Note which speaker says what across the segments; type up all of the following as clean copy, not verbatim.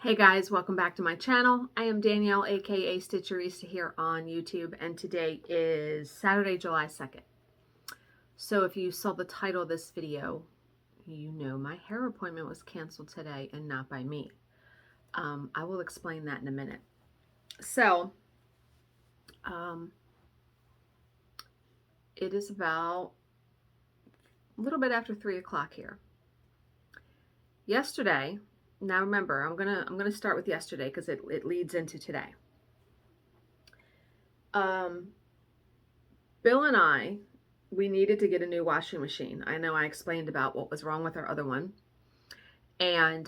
Speaker 1: Hey guys, welcome back to my channel. I am Danielle, aka Stitcherista here on YouTube, and today is Saturday, July 2nd. So if you saw the title of this video, you know my hair appointment was canceled today and not by me. I will explain that in a minute. So, it is about a little bit after 3 o'clock here. Yesterday, now remember, I'm gonna start with yesterday because it leads into today. Bill and I, we needed to get a new washing machine. I know I explained about what was wrong with our other one. And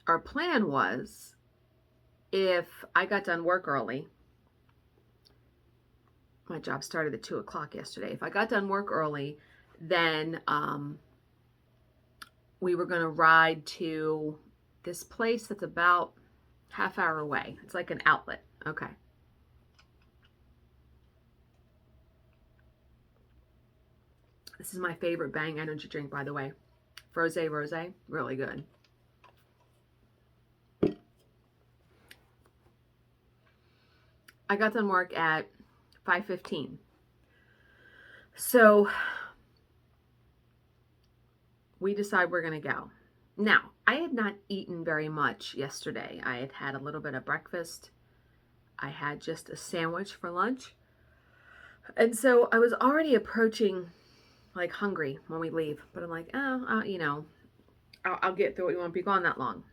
Speaker 1: our plan was, if I got done work early, my job started at 2 o'clock yesterday. If I got done work early, then we were going to ride to this place that's about half hour away. It's like an outlet. Okay. This is my favorite Bang energy drink, by the way. Rose, really good. I got done work at 5:15. So we decide we're going to go. Now, I had not eaten very much yesterday. I had had a little bit of breakfast. I had just a sandwich for lunch. And so I was already approaching like hungry when we leave. But I'm like, I'll get through it. We won't be gone that long.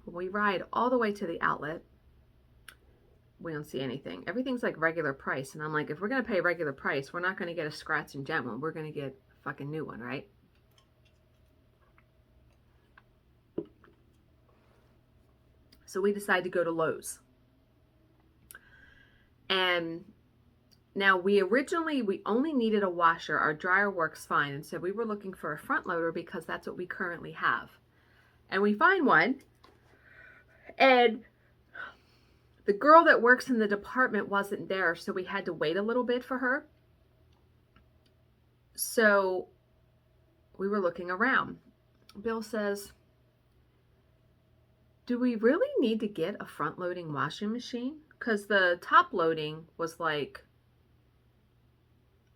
Speaker 1: We ride all the way to the outlet. We don't see anything. Everything's like regular price. And I'm like, if we're going to pay regular price, we're not going to get a scratch and dent one. We're going to get a fucking new one, right? So we decided to go to Lowe's. And now we only needed a washer. Our dryer works fine. And so we were looking for a front loader because that's what we currently have. And we find one. And the girl that works in the department wasn't there. So we had to wait a little bit for her. So we were looking around. Bill says, do we really need to get a front loading washing machine? Because the top loading was like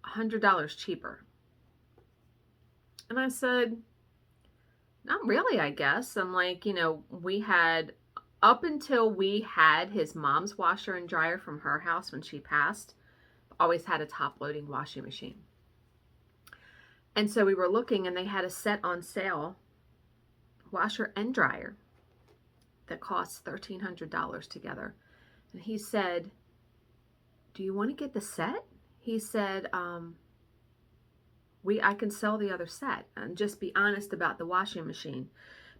Speaker 1: $100 cheaper. And I said, not really, I guess. I'm like, we had, up until we had his mom's washer and dryer from her house when she passed, always had a top loading washing machine. And so we were looking and they had a set on sale, washer and dryer, that costs $1,300 together. And he said, do you want to get the set? He said, I can sell the other set, and just be honest about the washing machine,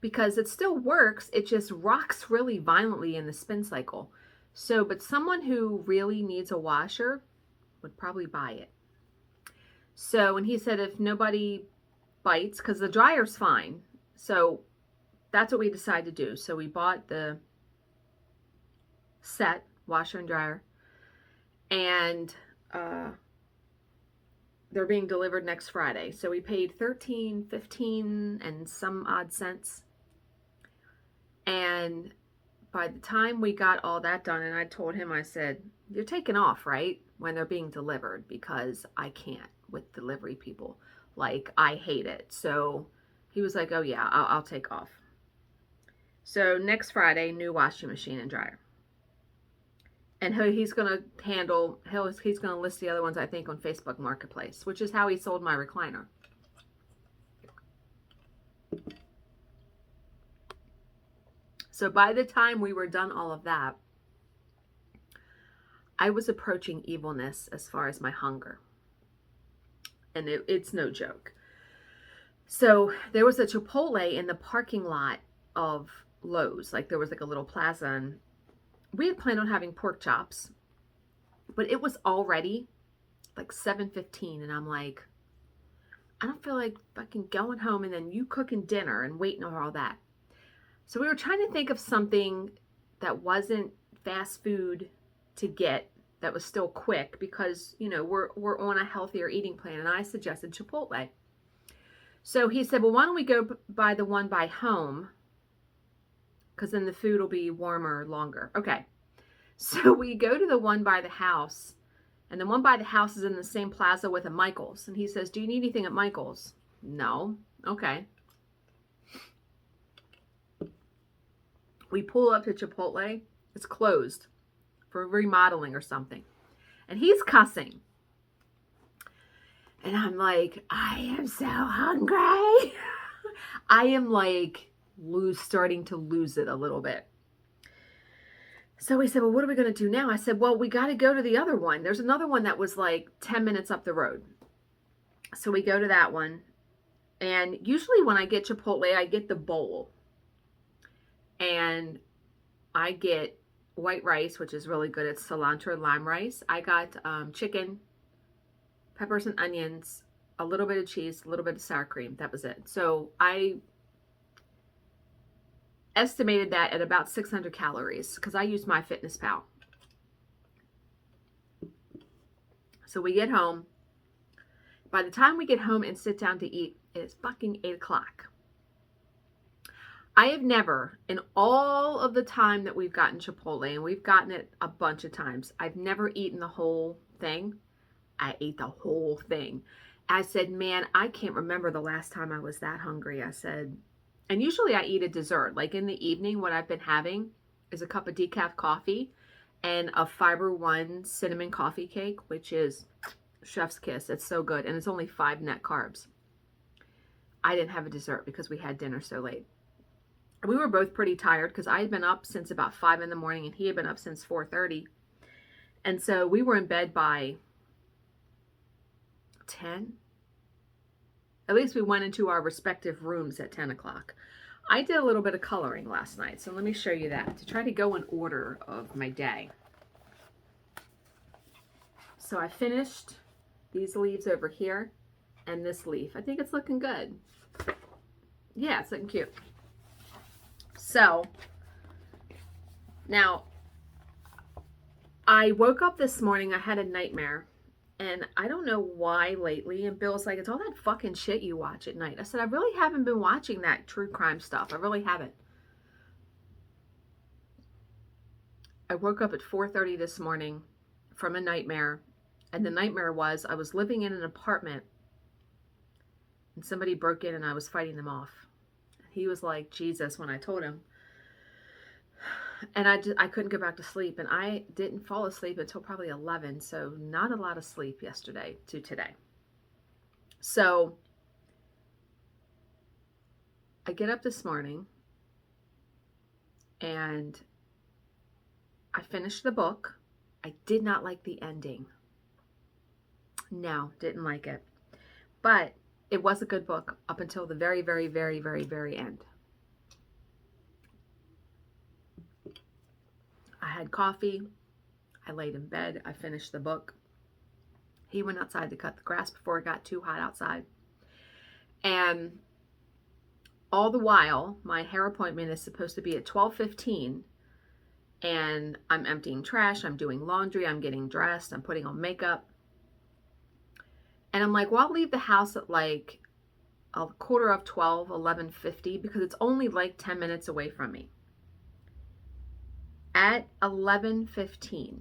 Speaker 1: because it still works. It just rocks really violently in the spin cycle. So, but someone who really needs a washer would probably buy it. So, and he said, if nobody bites, because the dryer's fine. So that's what we decided to do. So we bought the set, washer and dryer, and they're being delivered next Friday. So we paid $13.15 and some odd cents. And by the time we got all that done, and I told him, I said, you're taking off, right? When they're being delivered, because I can't with delivery people. Like, I hate it. So he was like, oh yeah, I'll take off. So next Friday, new washing machine and dryer. And he's going to he's going to list the other ones, I think, on Facebook Marketplace, which is how he sold my recliner. So by the time we were done all of that, I was approaching evilness as far as my hunger. And it's no joke. So there was a Chipotle in the parking lot of Lowe's. Like, there was like a little plaza, and we had planned on having pork chops, but it was already like 7:15, and I'm like, I don't feel like fucking going home and then you cooking dinner and waiting on all that. So we were trying to think of something that wasn't fast food to get, that was still quick, because we're on a healthier eating plan, and I suggested Chipotle. So he said, well, why don't we go by the one by home because then the food will be warmer longer. Okay. So we go to the one by the house, and the one by the house is in the same plaza with a Michael's. And he says, do you need anything at Michael's? No. Okay. We pull up to Chipotle. It's closed for remodeling or something. And he's cussing. And I'm like, I am so hungry. I am like starting to lose it a little bit. So he said, well, what are we going to do now? I said, well, we got to go to the other one. There's another one that was like 10 minutes up the road. So we go to that one. And usually when I get Chipotle, I get the bowl. And I get white rice, which is really good. It's cilantro lime rice. I got chicken, peppers and onions, a little bit of cheese, a little bit of sour cream. That was it. So I estimated that at about 600 calories because I used MyFitnessPal. So we get home. By the time we get home and sit down to eat, it is fucking 8 o'clock. I have never, in all of the time that we've gotten Chipotle, and we've gotten it a bunch of times, I've never eaten the whole thing. I ate the whole thing. I said, man, I can't remember the last time I was that hungry. I said, and usually I eat a dessert. Like in the evening, what I've been having is a cup of decaf coffee and a Fiber One cinnamon coffee cake, which is chef's kiss. It's so good. And it's only 5 net carbs. I didn't have a dessert because we had dinner so late. We were both pretty tired because I had been up since about 5 in the morning and he had been up since 4:30. And so we were in bed by 10. At least we went into our respective rooms at 10 o'clock. I did a little bit of coloring last night, so let me show you that to try to go in order of my day. So I finished these leaves over here and this leaf. I think it's looking good. Yeah, it's looking cute. So now I woke up this morning, I had a nightmare. And I don't know why lately. And Bill's like, it's all that fucking shit you watch at night. I said, I really haven't been watching that true crime stuff. I really haven't. I woke up at 4:30 this morning from a nightmare. And the nightmare was I was living in an apartment and somebody broke in and I was fighting them off. He was like, Jesus, when I told him. And I couldn't go back to sleep, and I didn't fall asleep until probably 11, so not a lot of sleep yesterday to today. So I get up this morning and I finished the book. I did not like the ending. No, didn't like it. But it was a good book up until the very, very, very, very, very end. I had coffee. I laid in bed. I finished the book. He went outside to cut the grass before it got too hot outside. And all the while, my hair appointment is supposed to be at 12:15. And I'm emptying trash. I'm doing laundry. I'm getting dressed. I'm putting on makeup. And I'm like, well, I'll leave the house at like a quarter of 12, 11:50, because it's only like 10 minutes away from me. At 11:15,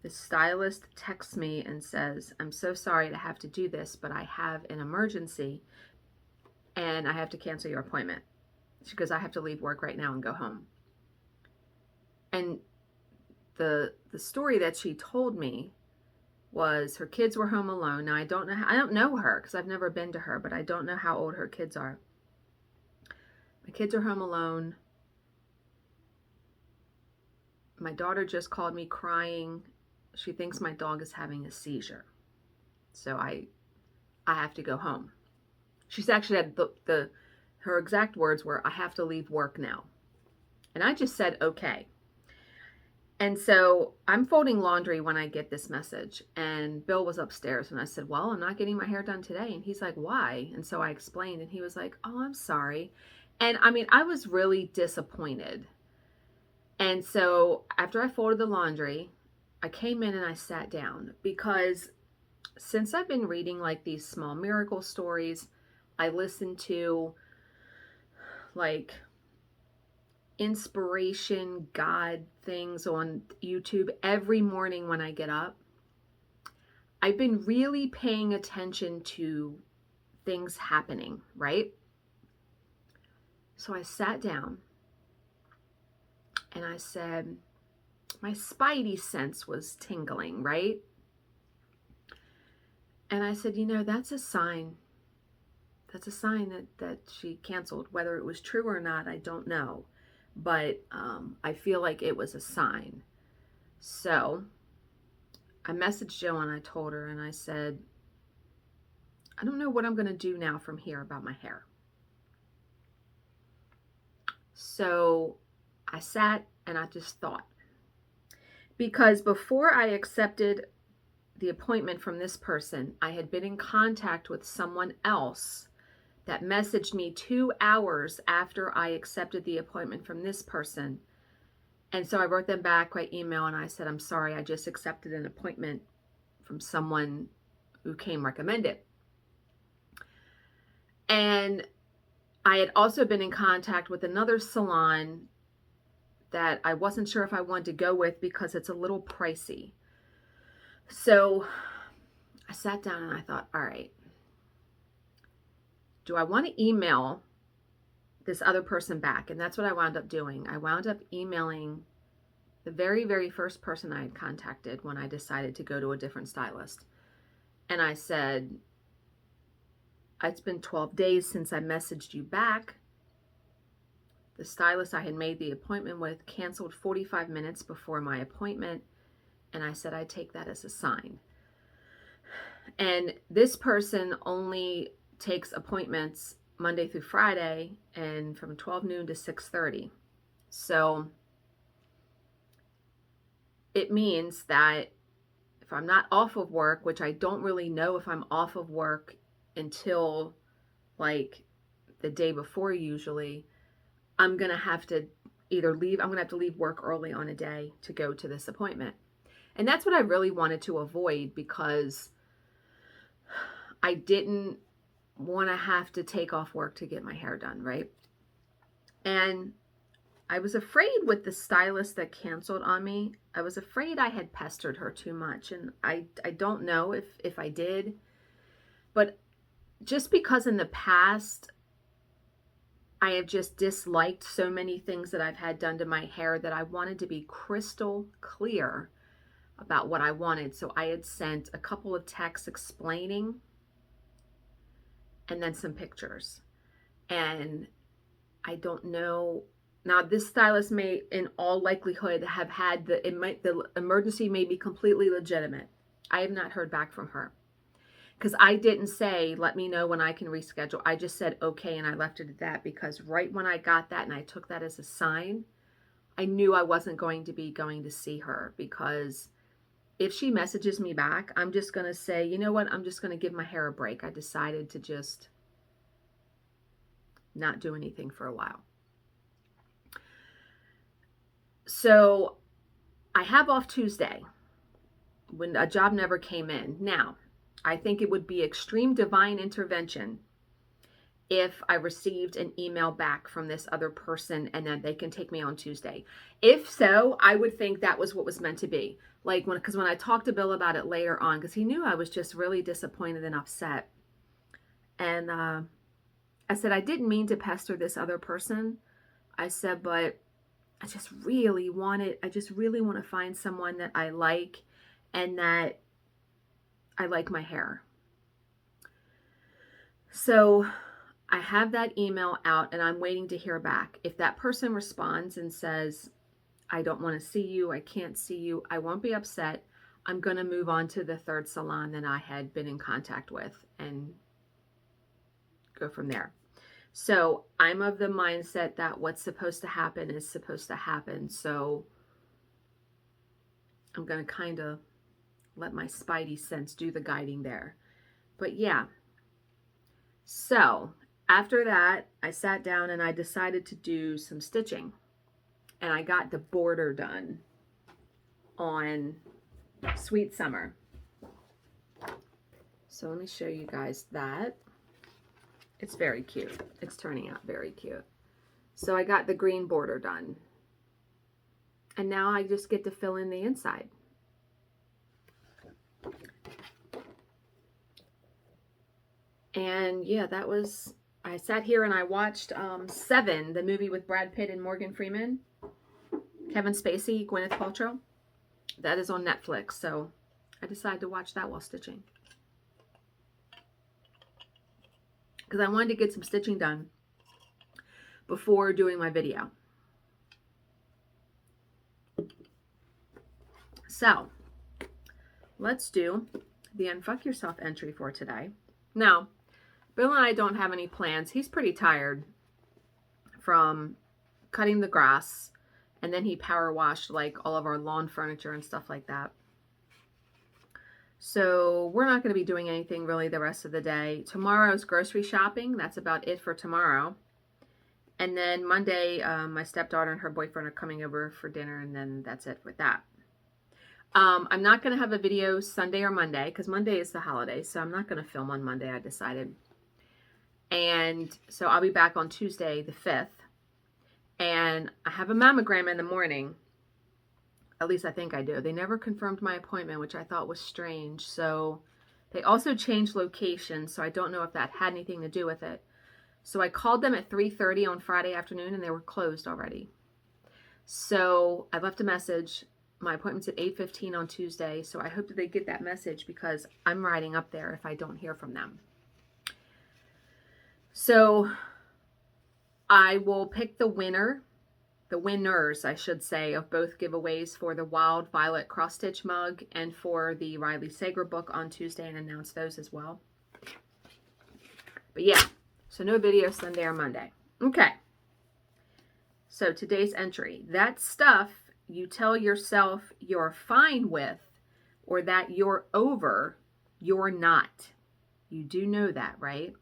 Speaker 1: the stylist texts me and says, I'm so sorry to have to do this, but I have an emergency and I have to cancel your appointment. She goes, I have to leave work right now and go home. And the story that she told me was her kids were home alone. Now I don't know her because I've never been to her, but I don't know how old her kids are. My kids are home alone. My daughter just called me crying. She thinks my dog is having a seizure. So I have to go home. She's actually had her exact words were, I have to leave work now. And I just said, okay. And so I'm folding laundry when I get this message. And Bill was upstairs and I said, well, I'm not getting my hair done today. And he's like, why? And so I explained and he was like, oh, I'm sorry. And I mean, I was really disappointed. And so after I folded the laundry, I came in and I sat down because since I've been reading like these small miracle stories, I listened to like inspiration God things on YouTube every morning when I get up. I've been really paying attention to things happening, right? So I sat down and I said, my spidey sense was tingling, right? And I said, that's a sign. That's a sign that she canceled. Whether it was true or not, I don't know. But I feel like it was a sign. So I messaged Jo and I told her, and I said, I don't know what I'm going to do now from here about my hair. So I sat and I just thought. Because before I accepted the appointment from this person, I had been in contact with someone else that messaged me 2 hours after I accepted the appointment from this person. And so I wrote them back by email and I said, I'm sorry, I just accepted an appointment from someone who came recommended. And I had also been in contact with another salon that I wasn't sure if I wanted to go with because it's a little pricey. So I sat down and I thought, all right, do I want to email this other person back? And that's what I wound up doing. I wound up emailing the very, very first person I had contacted when I decided to go to a different stylist. And I said, it's been 12 days since I messaged you back. The stylist I had made the appointment with canceled 45 minutes before my appointment. And I said, I take that as a sign. And this person only takes appointments Monday through Friday and from 12 noon to 6:30. So it means that if I'm not off of work, which I don't really know if I'm off of work until like the day before usually, I'm going to have to leave work early on a day to go to this appointment. And that's what I really wanted to avoid because I didn't want to have to take off work to get my hair done, right? And I was afraid with the stylist that canceled on me, I was afraid I had pestered her too much. And I don't know if I did, but just because in the past, I have just disliked so many things that I've had done to my hair that I wanted to be crystal clear about what I wanted. So I had sent a couple of texts explaining and then some pictures. And I don't know. Now, this stylist may, in all likelihood, have had the emergency may be completely legitimate. I have not heard back from her because I didn't say, let me know when I can reschedule. I just said, okay, and I left it at that because right when I got that and I took that as a sign, I knew I wasn't going to see her because if she messages me back, I'm just going to say, you know what? I'm just going to give my hair a break. I decided to just not do anything for a while. So I have off Tuesday when a job never came in. Now, I think it would be extreme divine intervention if I received an email back from this other person and then they can take me on Tuesday. If so, I would think that was what was meant to be. Because when I talked to Bill about it later on, because he knew I was just really disappointed and upset. And I said, I didn't mean to pester this other person. I said, but I just really want to find someone that I like and that I like my hair. So I have that email out and I'm waiting to hear back. If that person responds and says, I don't want to see you, I can't see you, I won't be upset. I'm going to move on to the third salon that I had been in contact with and go from there. So I'm of the mindset that what's supposed to happen is supposed to happen. So I'm going to kind of let my spidey sense do the guiding there. But yeah. So after that, I sat down and I decided to do some stitching. And I got the border done on Sweet Summer. So let me show you guys that. It's very cute. It's turning out very cute. So I got the green border done. And now I just get to fill in the inside. And yeah, that was, I sat here and I watched Seven, the movie with Brad Pitt and Morgan Freeman, Kevin Spacey, Gwyneth Paltrow. That is on Netflix, so I decided to watch that while stitching. Because I wanted to get some stitching done before doing my video. So, let's do the Unfuck Yourself entry for today. Now, Bill and I don't have any plans. He's pretty tired from cutting the grass, and then he power washed like all of our lawn furniture and stuff like that. So we're not going to be doing anything really the rest of the day. Tomorrow's grocery shopping. That's about it for tomorrow. And then Monday, my stepdaughter and her boyfriend are coming over for dinner, and then that's it with that. I'm not going to have a video Sunday or Monday because Monday is the holiday, so I'm not going to film on Monday, I decided. And so I'll be back on Tuesday the 5th. And I have a mammogram in the morning. At least I think I do. They never confirmed my appointment, which I thought was strange. So they also changed location, so I don't know if that had anything to do with it. So I called them at 3:30 on Friday afternoon, and they were closed already. So I left a message. My appointment's at 8:15 on Tuesday, so I hope that they get that message because I'm riding up there if I don't hear from them. So I will pick the winners, I should say, of both giveaways for the Wild Violet Cross Stitch mug and for the Riley Sager book on Tuesday and announce those as well. But yeah, so no video Sunday or Monday. Okay. So today's entry. That stuff you tell yourself you're fine with or that you're over, you're not. You do know that, right?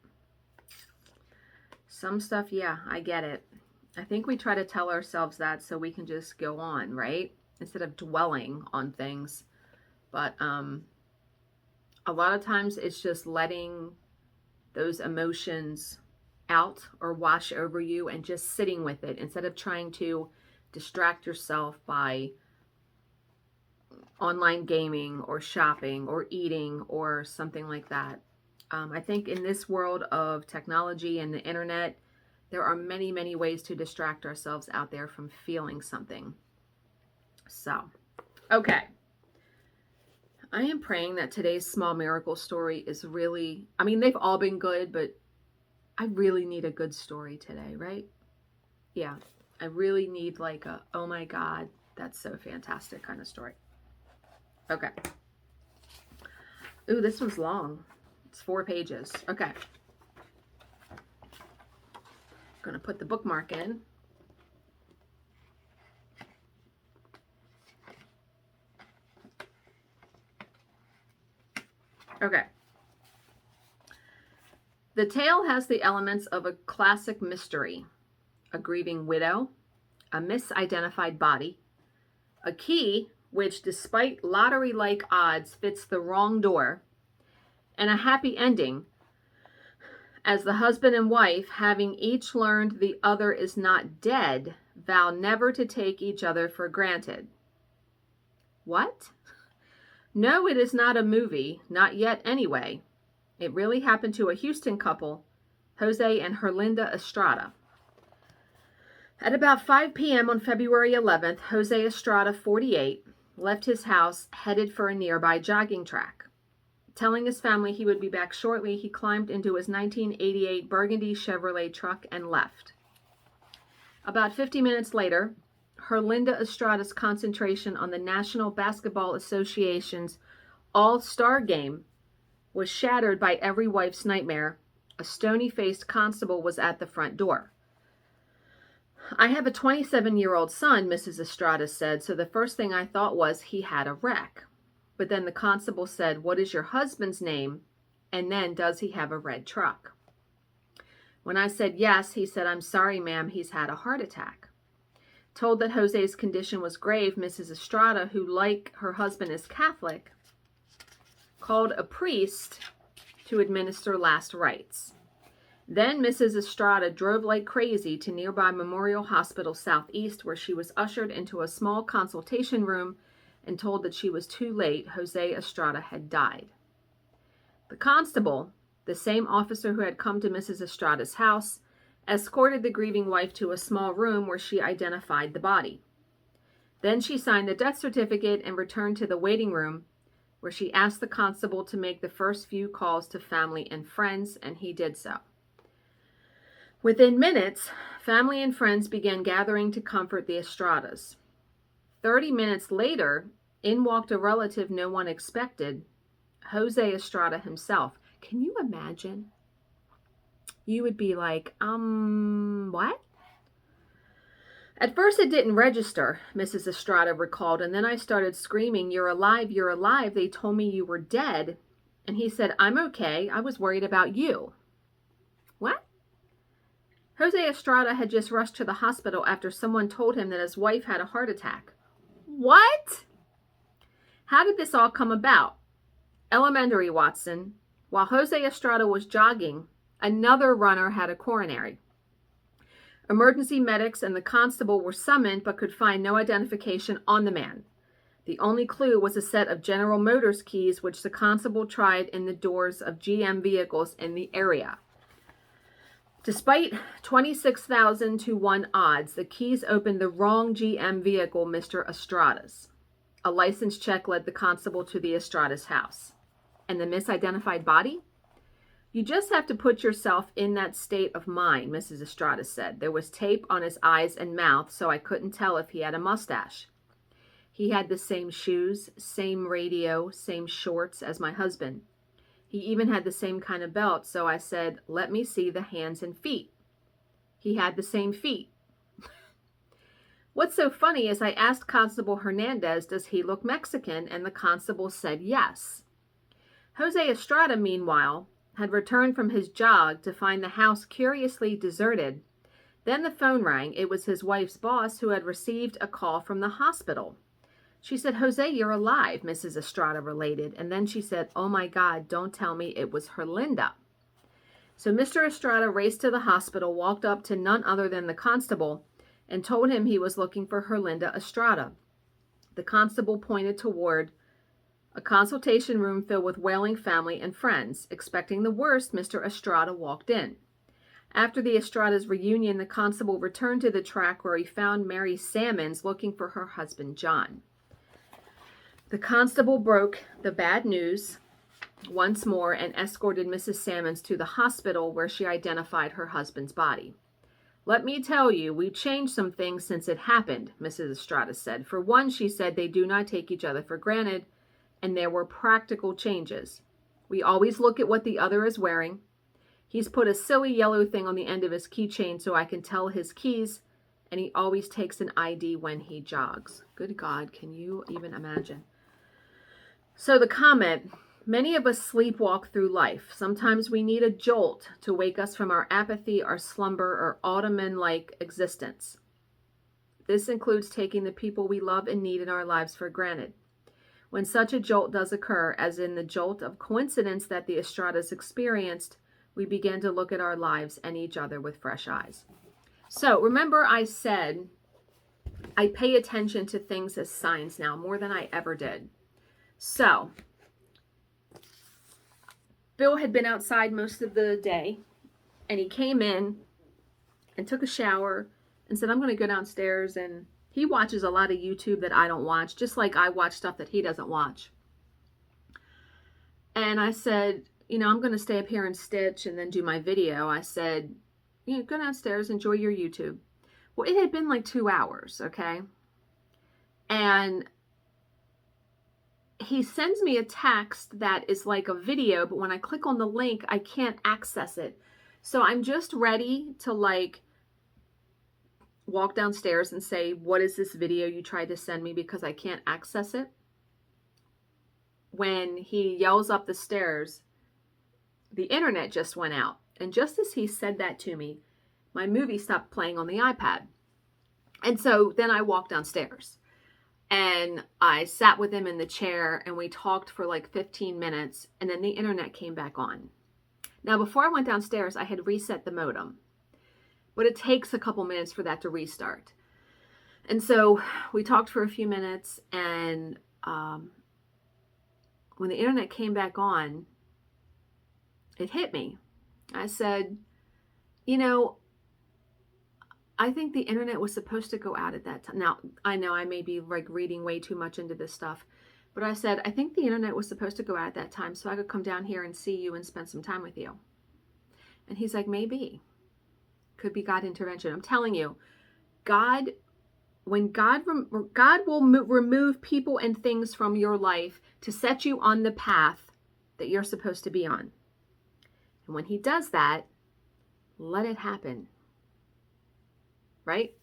Speaker 1: Some stuff, yeah, I get it. I think we try to tell ourselves that so we can just go on, right? Instead of dwelling on things. But a lot of times it's just letting those emotions out or wash over you and just sitting with it instead of trying to distract yourself by online gaming or shopping or eating or something like that. I think in this world of technology and the internet, there are many, many ways to distract ourselves out there from feeling something. So, okay. I am praying that today's small miracle story is really, I mean, they've all been good, but I really need a good story today, right? Yeah. I really need like a, oh my God, that's so fantastic kind of story. Okay. Ooh, this one's long. It's 4 pages. Okay. I'm going to put the bookmark in. Okay. The tale has the elements of a classic mystery. A grieving widow, a misidentified body, a key which, despite lottery-like odds, fits the wrong door, and a happy ending as the husband and wife, having each learned the other is not dead, vow never to take each other for granted. What? No, it is not a movie, not yet anyway. It really happened to a Houston couple, Jose and Herlinda Estrada. At about 5 p.m. on February 11th, Jose Estrada, 48, left his house, headed for a nearby jogging track. Telling his family he would be back shortly, he climbed into his 1988 Burgundy Chevrolet truck and left. About 50 minutes later, Herlinda Estrada's concentration on the National Basketball Association's All-Star Game was shattered by every wife's nightmare. A stony-faced constable was at the front door. I have a 27-year-old son, Mrs. Estrada said, so the first thing I thought was he had a wreck. But then the constable said, what is your husband's name? And then, does he have a red truck? When I said yes, he said, I'm sorry, ma'am, he's had a heart attack. Told that Jose's condition was grave, Mrs. Estrada, who, like her husband, is Catholic, called a priest to administer last rites. Then Mrs. Estrada drove like crazy to nearby Memorial Hospital Southeast, where she was ushered into a small consultation room and told that she was too late. Jose Estrada had died. The constable, the same officer who had come to Mrs. Estrada's house, escorted the grieving wife to a small room where she identified the body. Then she signed the death certificate and returned to the waiting room, where she asked the constable to make the first few calls to family and friends, and he did so. Within minutes, family and friends began gathering to comfort the Estradas. 30 minutes later, in walked a relative no one expected, Jose Estrada himself. Can you imagine? You would be like, what? At first it didn't register, Mrs. Estrada recalled, and then I started screaming, "You're alive, you're alive. They told me you were dead." And he said, "I'm okay. I was worried about you." What? Jose Estrada had just rushed to the hospital after someone told him that his wife had a heart attack. What? How did this all come about? Elementary, Watson. While Jose Estrada was jogging, another runner had a coronary. Emergency medics and the constable were summoned but could find no identification on the man. The only clue was a set of General Motors keys which the constable tried in the doors of GM vehicles in the area. Despite 26,000 to 1 odds, the keys opened the wrong GM vehicle, Mr. Estrada's. A license check led the constable to the Estrada's house. And the misidentified body? You just have to put yourself in that state of mind, Mrs. Estrada said. There was tape on his eyes and mouth, so I couldn't tell if he had a mustache. He had the same shoes, same radio, same shorts as my husband. He even had the same kind of belt, so I said, "Let me see the hands and feet." He had the same feet. What's so funny is I asked Constable Hernandez, "Does he look Mexican?" And the constable said yes. Jose Estrada, meanwhile, had returned from his jog to find the house curiously deserted. Then the phone rang. It was his wife's boss who had received a call from the hospital. She said, "Jose, you're alive," Mrs. Estrada related. And then she said, "Oh my God, don't tell me it was Herlinda." So Mr. Estrada raced to the hospital, walked up to none other than the constable, and told him he was looking for Herlinda Estrada. The constable pointed toward a consultation room filled with wailing family and friends. Expecting the worst, Mr. Estrada walked in. After the Estrada's reunion, the constable returned to the track where he found Mary Sammons looking for her husband, John. The constable broke the bad news once more and escorted Mrs. Sammons to the hospital where she identified her husband's body. "Let me tell you, we've changed some things since it happened," Mrs. Estrada said. "For one," she said, "they do not take each other for granted, and there were practical changes. We always look at what the other is wearing. He's put a silly yellow thing on the end of his keychain so I can tell his keys, and he always takes an ID when he jogs." Good God, can you even imagine? So the comment, many of us sleepwalk through life. Sometimes we need a jolt to wake us from our apathy, our slumber, or ottoman-like existence. This includes taking the people we love and need in our lives for granted. When such a jolt does occur, as in the jolt of coincidence that the Estradas experienced, we begin to look at our lives and each other with fresh eyes. So remember I said I pay attention to things as signs now more than I ever did. So Bill had been outside most of the day, and he came in and took a shower and said, "I'm going to go downstairs." And he watches a lot of YouTube that I don't watch, just like I watch stuff that he doesn't watch. And I said, "I'm going to stay up here and stitch and then do my video." I said, "Go downstairs, enjoy your YouTube." Well, it had been like 2 hours, okay? And he sends me a text that is like a video, but when I click on the link, I can't access it. So I'm just ready to walk downstairs and say, "What is this video you tried to send me?" because I can't access it. When he yells up the stairs, the internet just went out. And just as he said that to me, my movie stopped playing on the iPad. And so then I walked downstairs. And I sat with him in the chair and we talked for like 15 minutes and then the internet came back on. Now, before I went downstairs, I had reset the modem, but it takes a couple minutes for that to restart. And so we talked for a few minutes, and when the internet came back on, it hit me. I said, you know, I think the internet was supposed to go out at that time. Now, I know I may be like reading way too much into this stuff, but I said, I think the internet was supposed to go out at that time so I could come down here and see you and spend some time with you. And he's like, maybe. Could be God intervention. I'm telling you, God, when God will remove people and things from your life to set you on the path that you're supposed to be on. And when he does that, let it happen. Right?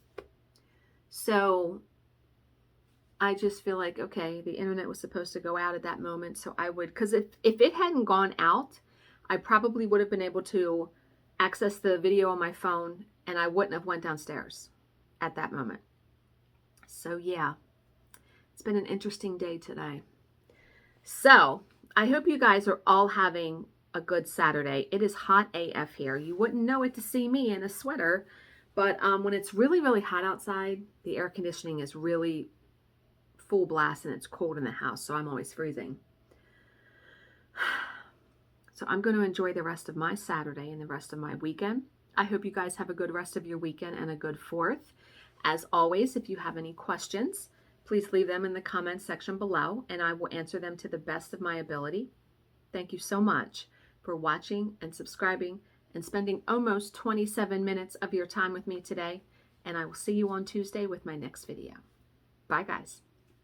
Speaker 1: So I just feel like, okay, the internet was supposed to go out at that moment. So I would, because if it hadn't gone out, I probably would have been able to access the video on my phone, and I wouldn't have went downstairs at that moment. So yeah, it's been an interesting day today. So I hope you guys are all having a good Saturday. It is hot AF here. You wouldn't know it to see me in a sweater, but when it's really, really hot outside, the air conditioning is really full blast and it's cold in the house, so I'm always freezing. So I'm going to enjoy the rest of my Saturday and the rest of my weekend. I hope you guys have a good rest of your weekend and a good 4th. As always, if you have any questions, please leave them in the comments section below, and I will answer them to the best of my ability. Thank you so much for watching and subscribing and spending almost 27 minutes of your time with me today. And I will see you on Tuesday with my next video. Bye, guys.